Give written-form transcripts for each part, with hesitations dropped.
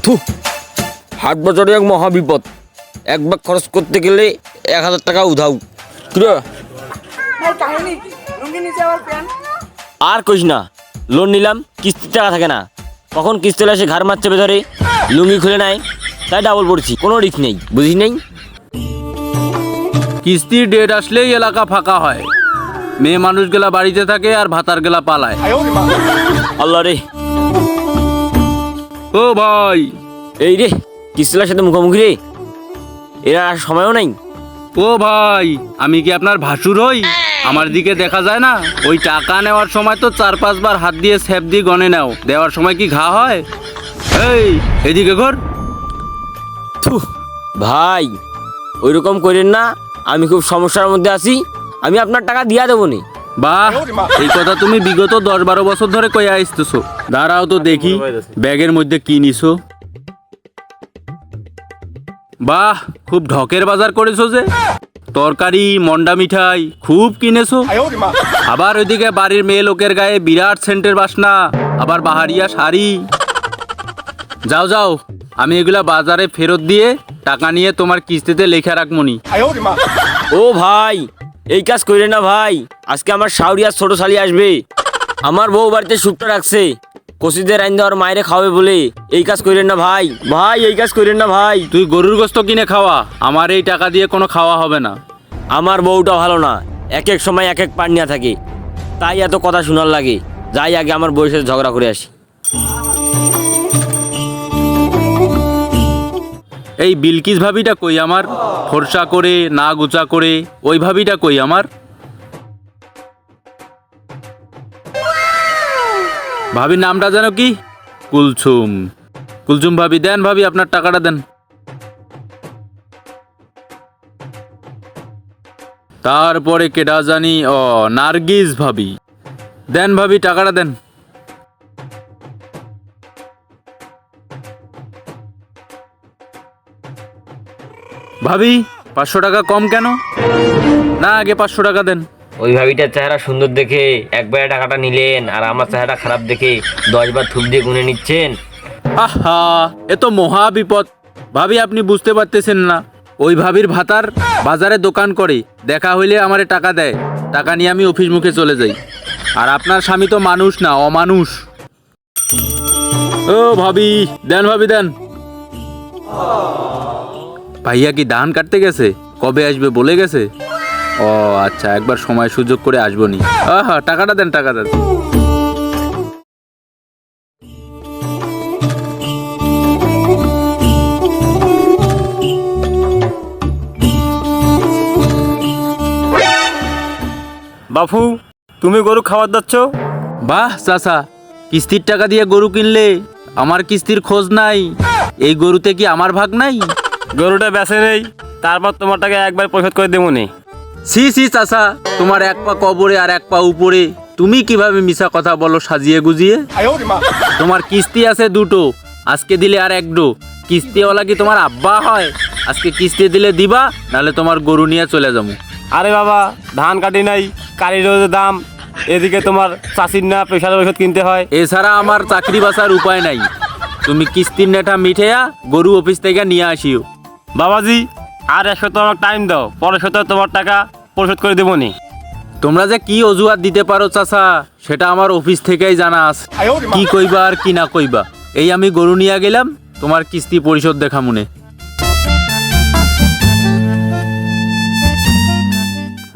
থু, হাট বছরে এক মহাবিপদ। এক ব্যাগ খরচ করতে গেলে 1000 টাকা উধাও। কিরে ভাই কাহিনী কি? লুঙ্গি নিচে আবার প্যান্ট। আর কইস না, লোন নিলাম, কিস্তির টাকা থাকে না, কখন কিস্তি এসে ঘাড় মারছে ভেতরে, লুঙ্গি খুলে নাই, তাই ডাবল পড়ছি, কোনো রিস্ক নেই, বুঝিস নেই। কিস্তির ডেট আসলেই এলাকা ফাঁকা হয়, মেয়ে মানুষ গেলা বাড়িতে থাকে আর ভাতার গেলা পালায়। আল্লাহ রে, ও ভাই, এই রে কিস্তিলার সাথে মুখোমুখি রে, এরা আর সময়ও নাই। ও ভাই, আমি কি আপনার ভাসুর হই? আমার দিকে দেখা যায় না? ওই টাকা নেওয়ার সময় তো 4-5 বার হাত দিয়ে স্যাপ দিয়ে গনে নাও, দেওয়ার সময় কি ঘা হয়? এই এদিকে ঘর। থু, ভাই ওই রকম করেন না, আমি খুব সমস্যার মধ্যে আছি, আমি আপনার টাকা দিয়া দেবো নি। বাহ, এই কথা তুমি বিগত 10-12 বছর ধরে কইয়া আসতেছো। দাঁড়াও তো দেখি ব্যাগের মধ্যে কি নিছো। বাহ, খুব ঢকের বাজার করেছো যে, তরকারি মন্ডা মিঠাই খুব কিনেছো। আবার ওইদিকে বাড়ির মেয়ে লোকের গায়ে বিরাট সেন্টের বাসনা, আবার বাহারিয়া শাড়ি। যাও যাও, আমি এগুলা বাজারে ফেরত দিয়ে টাকা নিয়ে তোমার কিস্তিতে লেখা রাখমনি। ও ভাই, এই কাজ করেন না ভাই, আজকে আমার শাউরি আর ছোট শালি আসবে, আমার বউ বাড়িতে শুকটা রাখছে, কষিদের আইন দেওয়ার মায়েরে খাওয়াবে বলে, এই কাজ করেন না ভাই, ভাই এই কাজ করেন না ভাই। তুই গরুর গোস্ত কিনে খাওয়া, আমার এই টাকা দিয়ে কোনো খাওয়া হবে না। আমার বউটা ভালো না, এক এক সময় এক এক পান্নিয়া থাকে, তাই এত কথা শোনার লাগে, যাই আগে আমার বউয়ের সাথে ঝগড়া করে আসি। এই বিলকিস ভাবিটা কই আমার? ফর্সা করে না গুচা করে ওই ভাবিটা কই আমার? ভাবির নামটা যেন কি? কুলছুম। কুলছুম ভাবি, দেন ভাবি আপনার টাকাটা দেন। তারপরে কেডা জানি, ও নার্গিস ভাবি, দেন ভাবি টাকাটা দেন। ভাবি 500 টাকা কম কেন? না আগে 500 টাকা দেন। ওই ভাবিটার চেহারা সুন্দর দেখে একবারে টাকাটা নিলেন, আর আমার চেহারা খারাপ দেখে 10 বার থুপ দিয়ে গুনে নিচ্ছেন। আহা, এ তো মহা বিপদ। ভাবি আপনি বুঝতে পারতেছেন না, ওই ভাবির ভাতার বাজারে দোকান করে, দেখা হইলে আমারে টাকা দেয়, টাকা নিয়ে আমি অফিস মুখে চলে যাই। আর আপনার স্বামী তো মানুষ না, অমানুষ। ও ভাবি, দেন ভাবি দেন। ভাইয়া কি ধান কাটতে গেছে? কবে আসবে বলে গেছে? ও আচ্ছা, একবার সময় সুযোগ করে আসবো নি। আহা, টাকাটা দেন, টাকা দেন। বাপু, তুমি গরু খাবার দিচ্ছ? বাহ চাচা, কিস্তির টাকা দিয়ে গরু কিনলে, আমার কিস্তির খোঁজ নাই। এই গরুতে কি আমার ভাগ নাই? গরুটা বেচে নেই, তারপর তোমার টাকা একবার পরিশোধ করে দেবো নি। সি সি চাচা, তোমার এক পা কবরে আর এক পা উপরে, তুমি কিভাবে মিছা কথা বলো সাজিয়ে গুজিয়ে? তোমার কিস্তি আছে 2টো, আজকে দিলে আর 1টো। কিস্তিওয়ালা কি তোমার আব্বা হয়? আজকে কিস্তি দিলে দিবা, নাহলে তোমার গরু নিয়ে চলে যাবো। আরে বাবা, ধান কাটি নাই, কারির দাম, এদিকে তোমার চাষির না পেশার ঔষধ কিনতে হয়। এছাড়া আমার চাকরি বাঁচার উপায় নাই। তুমি কিস্তির নেটা মিঠেয়া গরু অফিস থেকে নিয়ে আসিও। বাবাজি, আর 1 সপ্তাহ আমাকে টাইম দাও, পরের সপ্তাহে তোমার টাকা পরিশোধ করে দেবো নি। তোমরা যে কি অজুহাত দিতে পারো চাচা, সেটা আমার অফিস থেকেই জানা আছে। কি কইবা আর কি না কইবা, এই আমি গরু নিয়ে গেলাম, তোমার কিস্তি পরিশোধ দেখা মনে।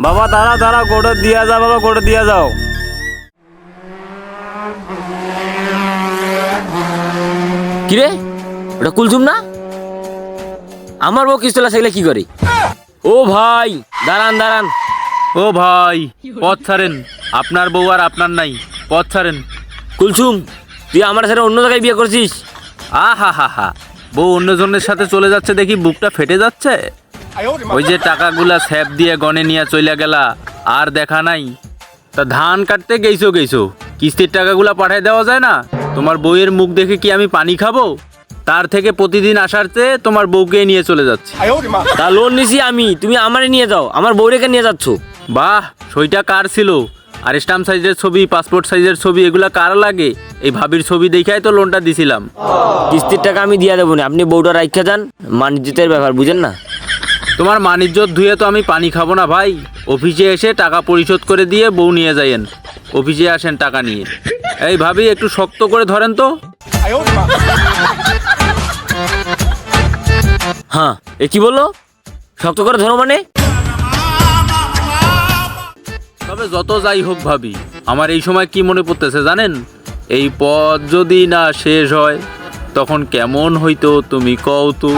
বাবা দাঁড়া দাঁড়া, গোটা দিয়া যাও বাবা, গোটা দিয়া যাও। কিরে, ওটা কুলছুম না? আমার বউ কিস্তলা সেগুলো কি করে? ও ভাই দাঁড়ান দাঁড়ান। ও ভাই, পথ ছাড়েন, আপনার বউ আর আপনার নাই, পথ ছাড়েন। কুলছুম, তুই আমার সাথে অন্য জায়গায় বিয়ে করছিস? আহা হা হা, বউ অন্যজনের সাথে চলে যাচ্ছে দেখি বুকটা ফেটে যাচ্ছে। ওই যে টাকাগুলা স্যাপ দিয়ে গনে নিয়ে চলে গেলা, আর দেখা নাই। তা ধান কাটতে গেইছো, কিস্তির টাকাগুলা পাঠাই দেওয়া যায় না? তোমার বউয়ের মুখ দেখে কি আমি পানি খাবো? তার থেকে প্রতিদিন আসার চেয়ে তোমার বউকে নিয়ে চলে যাচ্ছে। তা লোন নিছি আমি, তুমি আমারে নিয়ে যাও, আমার বউ রেখে নিয়ে যাচ্ছ? বাহ, সইটা কার ছিল? আর স্ট্যাম্প সাইজের ছবি, পাসপোর্ট সাইজের ছবি এগুলা কার লাগে? এই ভাবির ছবি দেখাই তো লোনটা দিছিলাম। কিস্তির টাকা আমি দিয়ে দেবো না, আপনি বউটা রাখা যান, মানিজ্যতের ব্যাপার বুঝেন না। তোমার মানিজ্যত ধুয়ে তো আমি পানি খাবো না ভাই। অফিসে এসে টাকা পরিশোধ করে দিয়ে বউ নিয়ে যাইয়েন। অফিসে আসেন টাকা নিয়ে। এই ভাবি একটু শক্ত করে ধরেন তো। হ্যাঁ, এ কি বললো? শক্ত করে ধরো মানে? তবে যত যাই হোক ভাবি, আমার এই সময় কি মনে পড়তেছে জানেন? এই পথ যদি না শেষ হয় তখন কেমন হইতো তুমি কও তো।